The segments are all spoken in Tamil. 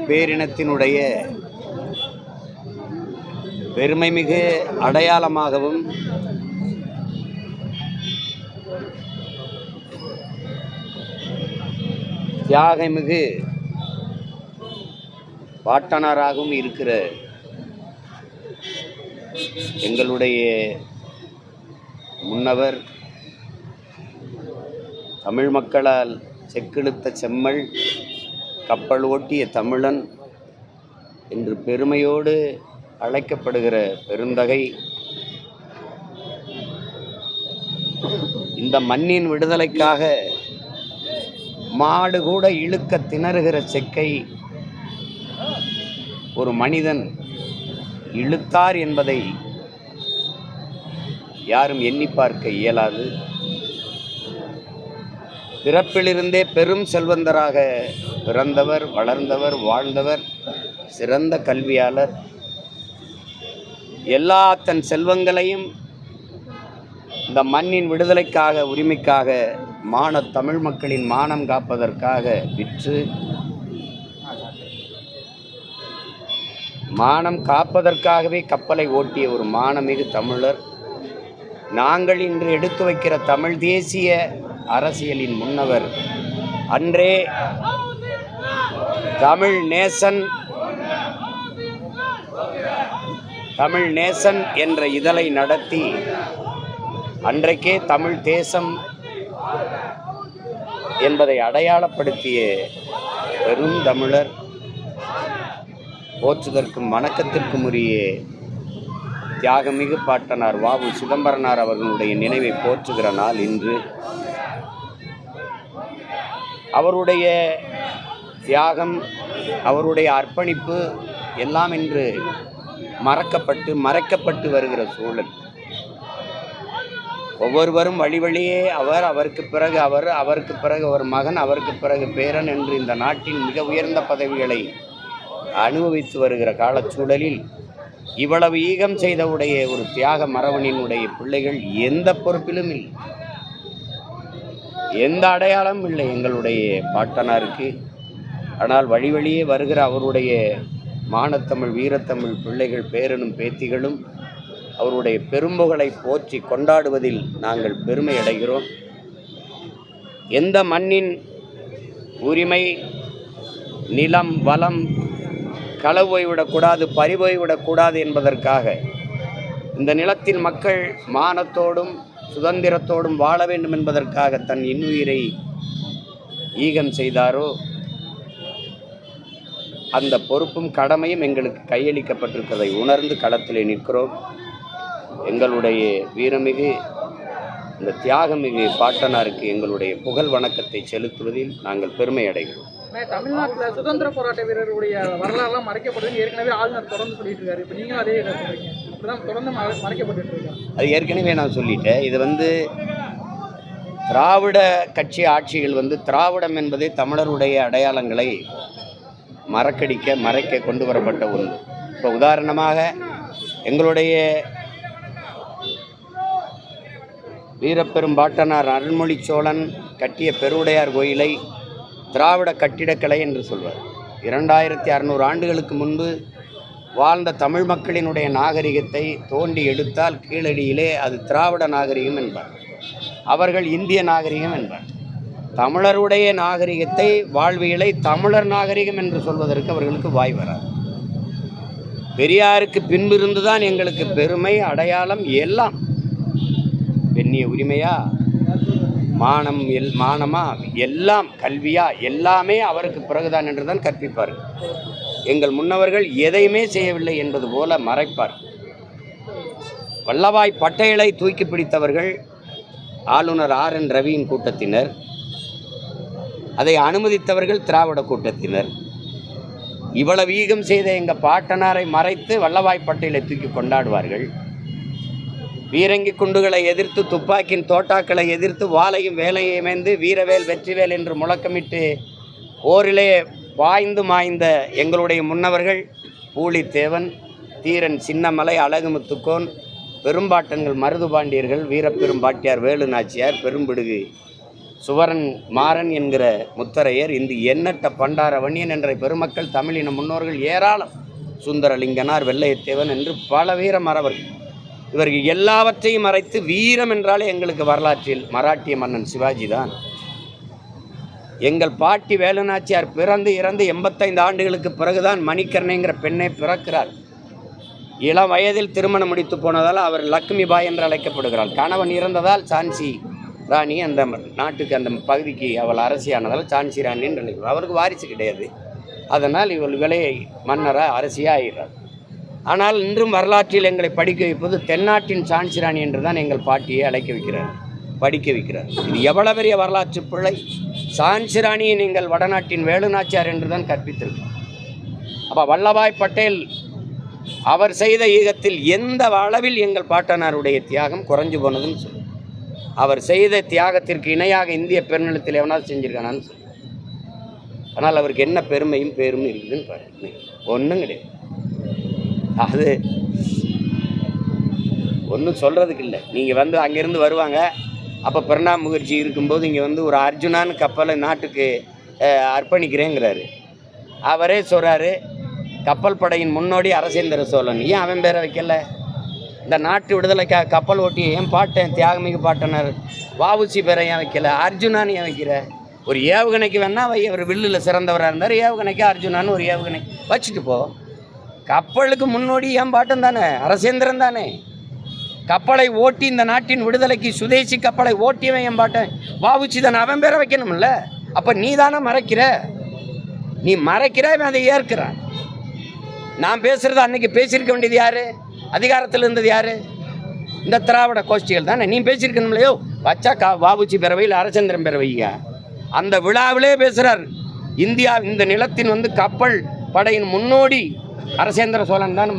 பேரினத்தினுடைய பெருமைமிகு அடையாளமாகவும் தியாகமிகு பாட்டனாராகவும் இருக்கிற எங்களுடைய முன்னவர், தமிழ் மக்களால் செக்கிழுத்த செம்மல், கப்பல் ஓட்டிய தமிழன் என்று பெருமையோடு அழைக்கப்படுகிற பெருந்தகை, இந்த மண்ணின் விடுதலைக்காக மாடு கூட இழுக்க திணறுகிற செக்கை ஒரு மனிதன் இழுத்தார் என்பதை யாரும் எண்ணி பார்க்க இயலாது. பிறப்பிலிருந்தே பெரும் செல்வந்தராக பிறந்தவர், வளர்ந்தவர், வாழ்ந்தவர், சிறந்த கல்வியாளர். எல்லா தன் செல்வங்களையும் இந்த மண்ணின் விடுதலைக்காக, உரிமைக்காக, தமிழ் மக்களின் மானம் காப்பதற்காக விற்று, மானம் காப்பதற்காகவே கப்பலை ஓட்டிய ஒரு மானமிகு தமிழர். நாங்கள் இன்று எடுத்து வைக்கிற தமிழ் தேசிய அரசியலின் முன்னவர். அன்றே தமிழ் நேசன் என்ற இதழை நடத்தி அன்றைக்கே தமிழ் தேசம் என்பதை அடையாளப்படுத்திய பெரும் தமிழர். போற்றுதற்கும் வணக்கத்திற்கும் உரிய தியாகமிகு பாட்டனார் வ.உ. சிதம்பரனார் அவர்களுடைய நினைவை போற்றுகிற நாள் இன்று. அவருடைய தியாகம், அவருடைய அர்ப்பணிப்பு எல்லாம் இன்று மறைக்கப்பட்டு வருகிற சூழல். ஒவ்வொருவரும் வழி வழியே அவருக்கு பிறகு அவருக்கு பிறகு ஒரு மகன், அவருக்கு பிறகு பேரன் என்று இந்த நாட்டின் மிக உயர்ந்த பதவிகளை அனுபவித்து வருகிற காலச்சூழலில் இவ்வளவு ஈகம் செய்தவுடைய ஒரு தியாக மரபணியினுடைய பிள்ளைகள் எந்த பொறுப்பிலும் இல்லை, எந்த அடையாளமும் இல்லை எங்களுடைய பாட்டனாருக்கு. ஆனால் வழி வழியே வருகிற அவருடைய மானத்தமிழ், வீரத்தமிழ் பிள்ளைகள், பேரனும் பேத்திகளும் அவருடைய பெரும்புகளை போற்றி கொண்டாடுவதில் நாங்கள் பெருமை அடைகிறோம். எந்த மண்ணின் உரிமை, நிலம், வளம் களவு போய்விடக்கூடாது, பறிபோய்விடக்கூடாது என்பதற்காக இந்த நிலத்தின் மக்கள் மானத்தோடும் சுதந்திரத்தோடும் வாழ வேண்டும் என்பதற்காக தன் இன்னுயிரை ஈகம் செய்தாரோ அந்த பொறுப்பும் கடமையும் எங்களுக்கு கையளிக்கப்பட்டிருக்கிறதை உணர்ந்து களத்திலே நிற்கிறோம். எங்களுடைய வீரமிகு இந்த தியாகமிகு பாட்டனாருக்கு எங்களுடைய புகழ் வணக்கத்தை செலுத்துவதில் நாங்கள் பெருமை அடைகிறோம். தமிழ்நாட்டில் சுதந்திர போராட்ட வீரருடைய வரலாறுலாம் மறைக்கப்படுது ஏற்கனவே ஆளுநர் தொடர்ந்து சொல்லிட்டு இருக்காரு. இப்போ நீங்களும் அதே சொல்றீங்க, இப்படிதான் தொடர்ந்து மறைக்கப்பட்டு இருக்காங்க. அது ஏற்கனவே நான் சொல்லிட்டேன். இது திராவிட கட்சி ஆட்சிகள் திராவிடம் என்பதை தமிழருடைய அடையாளங்களை மறைக்க கொண்டு வரப்பட்ட ஒன்று. இப்போ உதாரணமாக எங்களுடைய வீரப்பெரும் பாட்டனார் அருள்மொழி சோழன் கட்டிய பெருவுடையார் கோயிலை திராவிட கட்டிடக்கலை என்று சொல்வார். 2600 ஆண்டுகளுக்கு முன்பு வாழ்ந்த தமிழ் மக்களினுடைய நாகரிகத்தை தோண்டி எடுத்தால் கீழடியிலே அது திராவிட நாகரிகம் என்பார், அவர்கள் இந்திய நாகரிகம் என்பார். தமிழருடைய நாகரிகத்தை, வாழ்வியலை தமிழர் நாகரிகம் என்று சொல்வதற்கு அவர்களுக்கு வாய் வராது. பெரியாருக்கு பின்பிருந்துதான் எங்களுக்கு பெருமை, அடையாளம் எல்லாம். பெண்ணிய உரிமையா, மானமா, எல்லாம் கல்வியா, எல்லாமே அவருக்கு பிறகுதான் என்றுதான் கற்பிப்பார். எங்கள் முன்னவர்கள் எதையுமே செய்யவில்லை என்பது போல மறைப்பார். வல்லபாய் பட்டேலை தூக்கி பிடித்தவர்கள் ஆளுநர் R.N. ரவியின் கூட்டத்தினர், அதை அனுமதித்தவர்கள் திராவிட கூட்டத்தினர். இவ்வளவு ஈகம் செய்த எங்கள் பாட்டனாரை மறைத்து வல்லபாய் பட்டேலை தூக்கி கொண்டாடுவார்கள். பீரங்கி குண்டுகளை எதிர்த்து, துப்பாக்கியின் தோட்டாக்களை எதிர்த்து, வாளையும் வேலையை மேய்ந்து வீரவேல் வெற்றிவேல் என்று முழக்கமிட்டு போரிலே பாய்ந்து மாய்ந்த எங்களுடைய முன்னவர்கள் பூலித்தேவன், தீரன் சின்னமலை, அழகுமுத்துக்கோன், பெரும்பாட்டன்கள் மருதுபாண்டியர்கள், வீரப்பெரும்பாட்டியார் வேலு நாச்சியார், பெரும்பிடுகு சுவரன் மாறன் என்கிற முத்தரையர், இந்த எண்ணற்ற பண்டார வன்னியன் என்ற பெருமக்கள், தமிழின முன்னோர்கள் ஏராளம், சுந்தரலிங்கனார், வெள்ளையத்தேவன் என்று பல வீர மறவர்கள். இவர்கள் எல்லாவற்றையும் மறைத்து வீரம் என்றாலே எங்களுக்கு வரலாற்றில் மராட்டிய மன்னன் சிவாஜி தான். எங்கள் பாட்டி வேலுநாச்சியார் பிறந்து இறந்து 85 ஆண்டுகளுக்கு பிறகுதான் மணிக்கர்ணைங்கிற பெண்ணை பிறக்கிறார். இளம் வயதில் திருமணம் முடித்து போனதால் அவர் லக்ஷ்மி பாய் என்று அழைக்கப்படுகிறாள். கணவன் இறந்ததால் சான்சி ராணி, அந்த நாட்டுக்கு அந்த பகுதிக்கு அவள் அரசியானதால் சான்சி ராணி என்று அழைக்கிறார். அவருக்கு வாரிசு கிடையாது, அதனால் இவள் விலையை மன்னராக அரசியாக ஆகிறார். ஆனால் இன்றும் வரலாற்றில் எங்களை படிக்க வைப்பது தென்னாட்டின் சான்சி ராணி என்று தான் எங்கள் பாட்டியை அழைக்க வைக்கிறார், படிக்க வைக்கிறார். இது எவ்வளவு பெரிய வரலாற்று பிழை! சான்சி ராணியை நீங்கள் வடநாட்டின் வேலுநாச்சியார் என்று தான் கற்பித்திருக்கிறோம். அப்போ வல்லபாய் பட்டேல் அவர் செய்த ஈகத்தில் எந்த அளவில் எங்கள் பாட்டனாருடைய தியாகம் குறைஞ்சு போனதுன்னு சொல்லு. அவர் செய்த தியாகத்திற்கு இணையாக இந்திய பெருநிலத்தில் எவனாவது செஞ்சிருக்கானான்னு சொல்லு. ஆனால் அவருக்கு என்ன பெருமையும் பேரும் இருக்குதுன்னு பாருங்க, ஒன்றும் கிடையாது. அது ஒன்றும் சொல்கிறதுக்கு இல்லை. நீங்கள் வந்து அங்கேருந்து வருவாங்க, அப்போ பிரணாப் முகர்ஜி இருக்கும்போது இங்கே வந்து ஒரு அர்ஜுனான்னு கப்பலை நாட்டுக்கு அர்ப்பணிக்கிறேங்கிறாரு. அவரே சொல்கிறாரு, கப்பல் படையின் முன்னோடி அரசேந்திர சோழன். ஏன் அவன் பேரை வைக்கல? இந்த நாட்டு விடுதலைக்காக கப்பல் ஓட்டி ஏன் பாட்டன் தியாகமிகு பாட்டனர் வஉசி பேரை ஏன் வைக்கல? அர்ஜுனான்னு ஏன் வைக்கிற? ஒரு ஏவுகணைக்கு வேணா வை, அவர் வில்லில் சிறந்தவராக இருந்தார், ஏவுகணைக்கு அர்ஜுனான்னு ஒரு ஏவுகணை வச்சுட்டு போ. கப்பலுக்கு முன்னோடி ஏன் பாட்டன் தானே, அரசேந்திரன் தானே. கப்பலை ஓட்டி இந்த நாட்டின் விடுதலைக்கு சுதேசி கப்பலை ஓட்டியவன் என் பாட்டன் வஉசி தானே, அவன் பேரை வைக்கணும்ல. அப்போ நீ தானே மறைக்கிற, நீ மறைக்கிற, அதை ஏற்கிறான். நான் பேசுகிறது அன்னைக்கு பேசியிருக்க வேண்டியது யார்? அதிகாரத்தில் இருந்தது யார்? இந்த திராவிட கோஷ்டிகள் தானே. நீ பேசியிருக்கணும் இல்லையோ, வச்சா வஉசி பேரவையில் அரசேந்திரன் பேரவையா அந்த விழாவிலே பேசுகிறார். இந்தியா இந்த நிலத்தின் வந்து கப்பல் படையின் முன்னோடி அரசேந்திர சோழன் தான்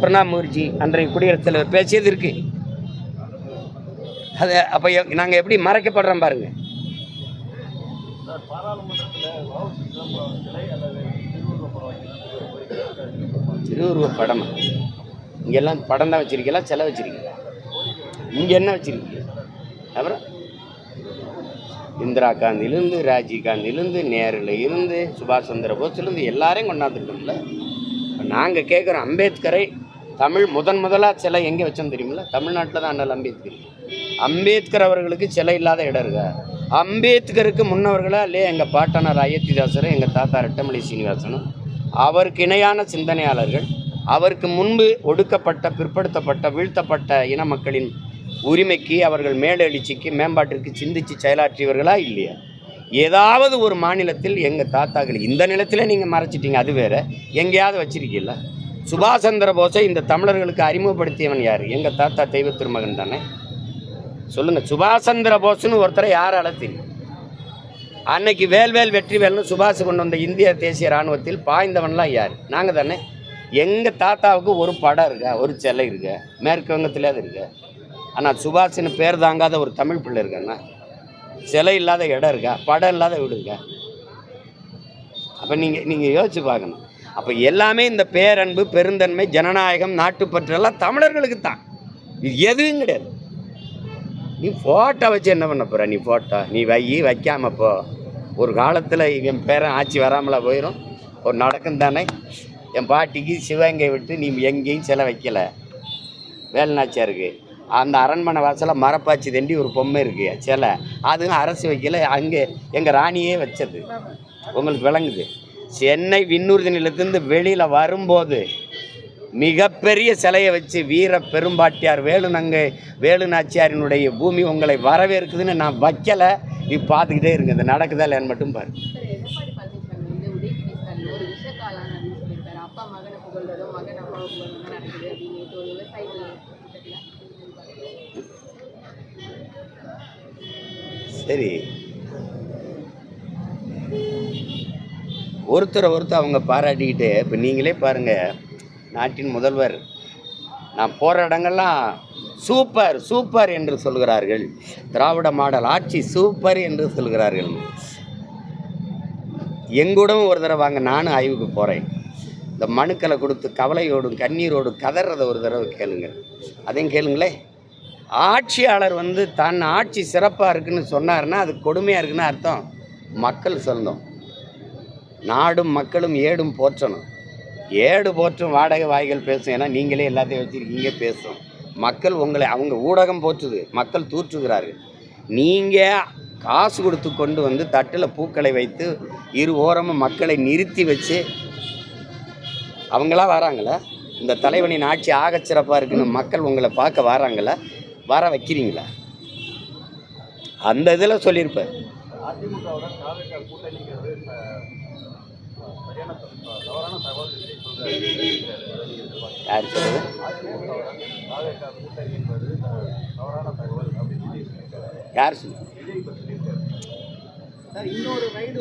பிரணாப் முகர்ஜி அன்றைய குடியரசுத் தலைவர் பேசியது இருக்கு. அது அப்போ நாங்கள் எப்படி மறைக்கப்படுறோம் பாருங்க. திருவுருவ படம் இங்கெல்லாம் படம் தான் வச்சிருக்கீங்களா, சிலை வச்சிருக்கீங்களா? இங்கே என்ன வச்சிருக்கீங்க? அப்புறம் இந்திரா காந்தியிலேருந்து, ராஜீவ் காந்தியிலேருந்து, நேருல இருந்து, சுபாஷ் சந்திர போஸ்லேருந்து எல்லாரையும் கொண்டாந்துருக்கோம்ல. நாங்கள் கேட்குறோம், அம்பேத்கரை தமிழ் முதலாக சிலை எங்கே வச்சோம் தெரியுமில்ல? தமிழ்நாட்டில் தான் அண்ணல் அம்பேத்கர். அம்பேத்கர் அவர்களுக்கு சிலை இல்லாத இடம் இருக்கா? அம்பேத்கருக்கு முன்னவர்களாக இல்லையா எங்கள் பாட்டனார் அயோத்திதாசரும், எங்கள் தாத்தா ரெட்டமலை சீனிவாசனும், அவருக்கு இணையான சிந்தனையாளர்கள், அவருக்கு முன்பு ஒடுக்கப்பட்ட, பிற்படுத்தப்பட்ட, வீழ்த்தப்பட்ட இன மக்களின் உரிமைக்கு, அவர்கள் மேலெழுச்சிக்கு, மேம்பாட்டிற்கு சிந்தித்து செயலாற்றியவர்களா இல்லையா? ஏதாவது ஒரு மாநிலத்தில் எங்கள் தாத்தாக்கள் இந்த நிலத்தில் நீங்கள் மறைச்சிட்டீங்க, அது வேறு. எங்கேயாவது வச்சிருக்கீங்களா? சுபாஷ் சந்திர போஸை இந்த தமிழர்களுக்கு அறிமுகப்படுத்தியவன் யார்? எங்கள் தாத்தா தெய்வ திருமகன் தானே. சொல்லுங்கள், சுபாஷ் சந்திர போஸ்ன்னு ஒருத்தரை யாரால தெரியும்? அன்னைக்கு வேல்வேல் வெற்றிவேல்னு சுபாஷ் கொண்டு வந்த இந்திய தேசிய இராணுவத்தில் பாய்ந்தவன்லாம் யார்? நாங்கள் தானே. எங்கள் தாத்தாவுக்கு ஒரு படம் இருக்கா, ஒரு சிலை இருக்கா? மேற்கு வங்கத்தில் அது இருக்கா? ஆனால் சுபாஷ்னு பேர் தாங்காத ஒரு தமிழ் பிள்ளை இருக்காண்ணா, சிலை இல்லாத இடம் இருக்கா, படம் இல்லாத வீடு இருக்கா? அப்போ நீங்கள் யோசிச்சு பார்க்கணும். அப்போ எல்லாமே இந்த பேரன்பு, பெருந்தன்மை, ஜனநாயகம், நாட்டுப்பற்றெல்லாம் தமிழர்களுக்கு தான். இது எதுவும் கிடையாது. நீ ஃபோட்டோ வச்சு என்ன பண்ண போகிற? நீ ஃபோட்டோ நீ வைக்காமல் போ. ஒரு காலத்தில் என் பேரன் ஆட்சி வராமலாம் போயிடும். ஒரு நடக்கும் தானே. என் பாட்டிக்கு சிவகங்கை விட்டு நீ எங்கேயும் சிலை வைக்கலை. வேலுநாச்சியாருக்கு அந்த அரண்மனை வாசலில் மரப்பாச்சி தண்டி ஒரு பொம்மை இருக்குது, சிலை. அதுவும் அரசு வைக்கல, அங்கே எங்கள் ராணியே வச்சது. உங்களுக்கு விளங்குது? சென்னை விண்ணூர்தி நிலையத்திலிருந்து வெளியில் வரும்போது மிகப்பெரிய சிலையை வச்சு வீர பெரும்பாட்டியார் வேலுநாச்சியாரினுடைய பூமி உங்களை வரவேற்குதுன்னு நான் வைக்கலை. நீ பார்த்துக்கிட்டே இருங்க, இது நடக்குதா இல்லைன்னு மட்டும் பாரு. சரி, ஒருத்தரை அவங்க பாராட்டிக்கிட்டு, இப்போ நீங்களே பாருங்கள், நாட்டின் முதல்வர் நான் போகிற இடங்கள்லாம் சூப்பர் சூப்பர் என்று சொல்கிறார்கள். திராவிட மாடல் ஆட்சி சூப்பர் என்று சொல்கிறார்கள். எங்கூடவும் ஒரு தடவை வாங்க, நானும் ஆய்வுக்கு போகிறேன். இந்த மனுக்களை கொடுத்து கவலையோடும் கண்ணீரோடும் கதறதை ஒரு தடவை கேளுங்க. அதையும் கேளுங்களே. ஆட்சியாளர் வந்து தன் ஆட்சி சிறப்பாக இருக்குன்னு சொன்னார்னா அது கொடுமையாக இருக்குன்னு அர்த்தம். மக்கள் சொல்லணும், நாடும் மக்களும் ஏடும் போற்றணும். ஏடு போற்றும் வாடகை வாய்கள் பேசும். ஏன்னா நீங்களே எல்லாத்தையும் வச்சுருக்கீங்க பேசும். மக்கள் உங்களை அவங்க ஊடகம் போற்றுது, மக்கள் தூற்றுகிறார்கள். நீங்கள் காசு கொடுத்து கொண்டு வந்து தட்டில் பூக்களை வைத்து இரு ஓரமும் மக்களை நிறுத்தி வச்சு அவங்களா வராங்களா? இந்த தலைவனின் ஆட்சி ஆகச் சிறப்பாக இருக்குன்னு மக்கள் உங்களை பார்க்க வராங்களா? வர வைக்கிறீங்களா? அந்த இதில் சொல்லியிருப்பேன். யார் சொல்றது? யார் சொல்லு?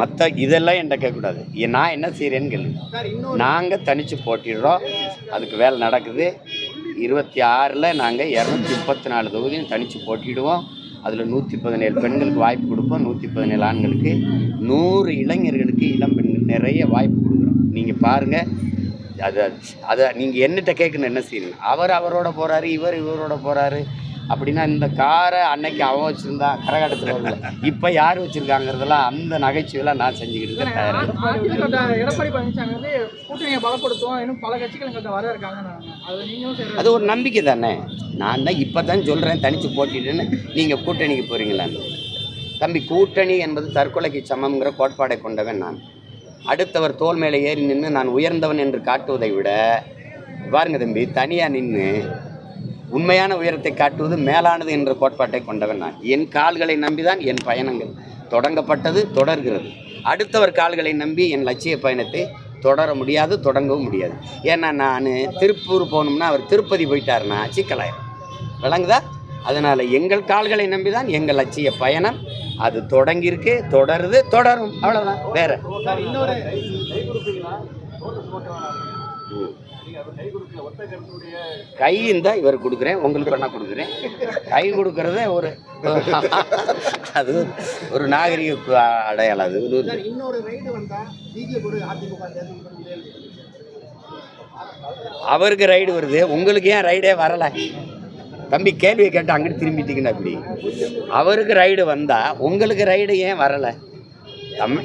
மற்ற இதெல்லாம் என்கிட்ட கேட்கக்கூடாது. நான் என்ன செய்கிறேன்னு கேளு. நாங்கள் தனித்து போட்டிடுறோம், அதுக்கு வேலை நடக்குது. 26 நாங்கள் 234 தொகுதியும் தனித்து போட்டிடுவோம். அதில் 117 பெண்களுக்கு வாய்ப்பு கொடுப்போம், 117 ஆண்களுக்கு, 100 இளைஞர்களுக்கு, இளம் பெண்கள் நிறைய வாய்ப்பு கொடுக்குறோம். நீங்கள் பாருங்கள். அதை நீங்கள் என்னகிட்ட கேட்கணும், என்ன செய்யணும்? அவரோட போகிறாரு, இவரோட போகிறாரு அப்படின்னா இந்த காரை அன்னைக்கு அவன் வச்சுருந்தா கரகாட்டத்தில் வரல, இப்போ யார் வச்சுருக்காங்கிறதெல்லாம் அந்த நகைச்சுவையெல்லாம் நான் செஞ்சுக்கிட்டு இருக்கேன். எடப்பாடி பழனிசாமி வந்து கூட்டணியை பலப்படுத்தும், இன்னும் பல கட்சிகள் வர இருக்காங்க. அது ஒரு நம்பிக்கை தானே. நான் தான் இப்போ தான் சொல்கிறேன் தனித்து போட்டிட்டுன்னு. நீங்கள் கூட்டணிக்கு போகிறீங்களான்னு. தம்பி, கூட்டணி என்பது தற்கொலைக்கு சமம்ங்கிற கோட்பாடை கொண்டவன் நான். அடுத்தவர் தோல் மேலே ஏறி நின்று நான் உயர்ந்தவன் என்று காட்டுவதை விட, பாருங்க தம்பி, தனியாக நின்று உண்மையான உயரத்தை காட்டுவது மேலானது என்ற கோட்பாட்டை கொண்டவன் நான். என் கால்களை நம்பிதான் என் பயணங்கள் தொடங்கப்பட்டது, தொடர்கிறது. அடுத்தவர் கால்களை நம்பி என் லட்சிய பயணத்தை தொடர முடியாது, தொடங்கவும் முடியாது. ஏன்னா நான் திருப்பூர் போகணும்னா அவர் திருப்பதி போயிட்டாருன்னா சிக்கலாயிரும். விளங்குதா? அதனால் எங்கள் கால்களை நம்பி தான் எங்கள் லட்சிய பயணம். அது தொடங்கியிருக்கு, தொடருது, தொடரும். அவ்வளோதான். வேற கை இருந்தால் இவர் கொடுக்குறேன், உங்களுக்கு வேணா கொடுக்குறேன். கை கொடுக்கறத அது ஒரு நாகரிக அடையாளம். அது அவருக்கு ரைடு வருது, உங்களுக்கு ஏன் ரைடே வரலை? தம்பி, கேள்வியை கேட்டு அங்கிட்டு திரும்பிட்டீங்கன்னா அப்படி. அவருக்கு ரைடு வந்தால் உங்களுக்கு ரைடு ஏன் வரலை?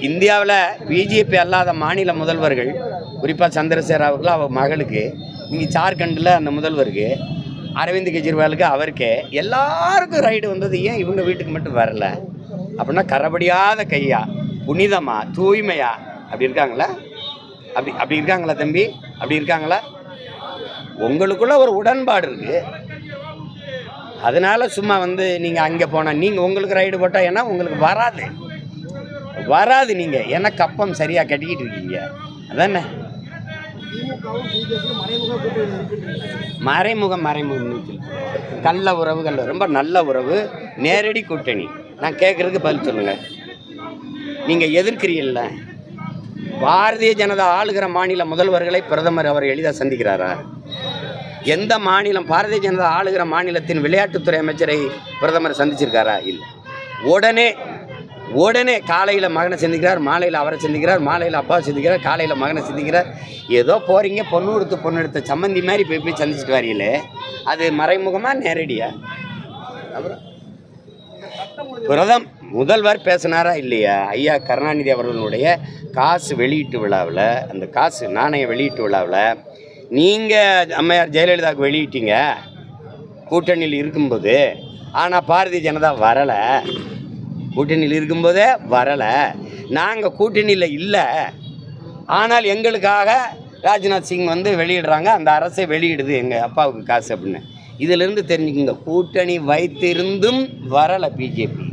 இந்தியாவில் பிஜேபி அல்லாத மாநில முதல்வர்கள், குறிப்பாக சந்திரசேகர் அவர்கள் அவர் மகளுக்கு, இங்கே ஜார்க்கண்டில் அந்த முதல்வருக்கு, அரவிந்த் கெஜ்ரிவாலுக்கு, அவருக்கே எல்லாருக்கும் ரைடு வந்தது. ஏன் இவங்க வீட்டுக்கு மட்டும் வரல? அப்படின்னா கரபடியாத கையா, புனிதமா, தூய்மையா அப்படி இருக்காங்களா? அப்படி இருக்காங்களா தம்பி? அப்படி இருக்காங்களா? உங்களுக்குள்ள ஒரு உடன்பாடு இருக்குது. அதனால் சும்மா வந்து நீங்கள் அங்கே போனால் நீங்கள் உங்களுக்கு ரைடு போட்டால் ஏன்னா உங்களுக்கு வராது. நீங்கள் ஏன்னா கப்பம் சரியாக கட்டிக்கிட்டு இருக்கீங்க. அதானே மறைமுகம் கள்ள உறவுகள், ரொம்ப நல்ல உறவு, நேரடி கூட்டணி. நான் கேட்குறதுக்கு பதில் சொல்லுங்கள். நீங்கள் எதிர்க்கிறீல்ல, பாரதிய ஜனதா ஆளுகிற மாநில முதல்வர்களை பிரதமர் அவர் எளிதாக சந்திக்கிறாரா? எந்த மாநிலம் பாரதிய ஜனதா ஆளுகிற மாநிலத்தின் விளையாட்டுத்துறை அமைச்சரை பிரதமர் சந்திச்சிருக்காரா? இல்லை. உடனே காலையில் மகனை சந்திக்கிறார், மாலையில் அவரை சந்திக்கிறார், மாலையில் அப்பாவை சந்திக்கிறார், காலையில் மகனை சந்திக்கிறார். ஏதோ போகிறீங்க, பொண்ணு எடுத்த சம்மந்தி மாதிரி போய் சந்திச்சுட்டு வரீங்களே, அது மறைமுகமாக நேரடியா? அப்புறம் முதல்வர் பேசினாரா இல்லையா? ஐயா கருணாநிதி அவர்களுடைய காசு வெளியீட்டு விழாவில், அந்த காசு நாணய வெளியீட்டு விழாவில் நீங்கள் அம்மையார் ஜெயலலிதாவுக்கு வெளியிட்டீங்க கூட்டணியில் இருக்கும்போது. ஆனால் பாரதிய ஜனதா வரலை. கூட்டணியில் இருக்கும்போதே வரலை. நாங்கள் கூட்டணியில் இல்லை, ஆனால் எங்களுக்காக ராஜ்நாத் சிங் வந்து வெளியிடுறாங்க, அந்த அரசை வெளியிடுது எங்கள் அப்பாவுக்கு காசு அப்படின்னு. இதிலிருந்து தெரிஞ்சுக்குங்க, கூட்டணி வைத்திருந்தும் வரலை பிஜேபி,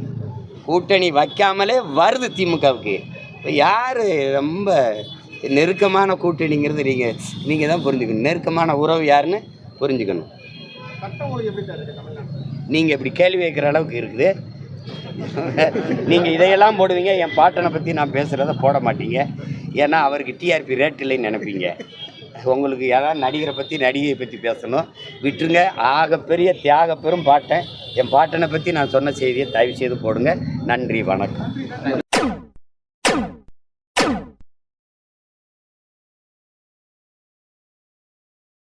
கூட்டணி வைக்காமலே வருது திமுகவுக்கு. இப்போ யார் ரொம்ப நெருக்கமான கூட்டணிங்கிறது நீங்கள் தான் புரிஞ்சுக்கணும். நெருக்கமான உறவு யாருன்னு புரிஞ்சுக்கணும். நீங்கள் இப்படி கேள்வி வைக்கிற அளவுக்கு இருக்குது. நீங்கள் இதையெல்லாம் போடுவீங்க, என் பாட்டனை பற்றி நான் பேசுகிறத போட மாட்டீங்க. ஏன்னா அவருக்கு டிஆர்பி ரேட் இல்லைன்னு நினைப்பீங்க. உங்களுக்கு ஏதாவது நடிகரை பற்றி, நடிகையை பற்றி பேசணும், விட்டுருங்க. ஆகப்பெரிய தியாக பெரும் பாட்டன், என் பாட்டனை பற்றி நான் சொன்ன செய்தியை தயவு செய்து போடுங்க. நன்றி, வணக்கம்.